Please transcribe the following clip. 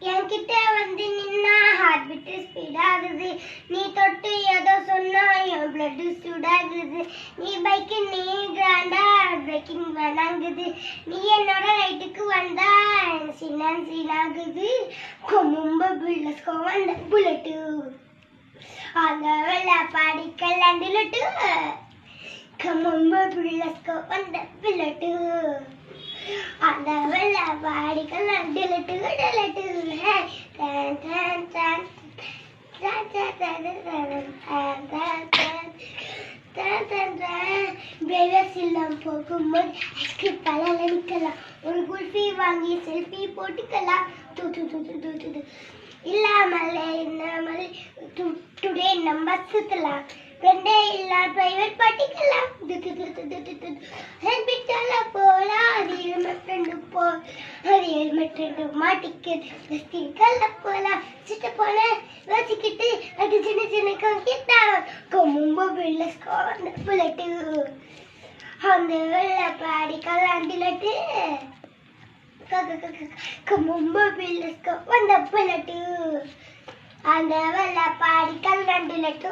என்கிட்ட வந்து நின்னா ஹார்ட் பீட் ஸ்பீட் ஆகுது. நீ தொட்டு ஏதோ சொன்னா என் பிளட் சூடாகுது. நீ பைக்கு நீ கிராண்டா பிரேக்கிங் வேணாங்குது. நீ என்னோட ரைட்டுக்கு வந்தா சீனாகுது. கொம்பு புல்லஸ்கோ வந்த புல்லட்டு அந்த வெள்ள பாடிக்கல் அண்டுலட்டு கொம்பு புல்லஸ்கோ வந்த புல்லட்டு அந்த வெள்ள பாடிக்கல் அண்டுலட்டு டலட்டு டன் டன் டன் போகும்போது ஐஸ்கிரீம் பழம் நிற்கலாம். ஒரு குல்ஃபி வாங்கி செல்ஃபி போட்டுக்கலாம். இல்லாமலே இல்லாமல் டுடே நம்ம சுத்தலாம். ஃப்ரெண்டே இல்ல பிரைவேட் பாட்டிக்கலாம். ஹெல்மெட் போலாம். அது ஹெல்மெட் போ அது ஹெல்மெட் மாட்டிக்கிட்டு போலாம். சிட்ட போல யோசிக்கிட்டு அது சின்ன சின்ன கிட்டா கொம்பு பில்லஸ்கோ அந்த புல்லட்டு அந்த வெள்ள பாடிக்கல் அண்டிலட்டு கொம்பு பில்லஸ்கோ வந்த புல்லட்டு அந்த வெள்ள பாடிக்கல் அண்டிலட்டு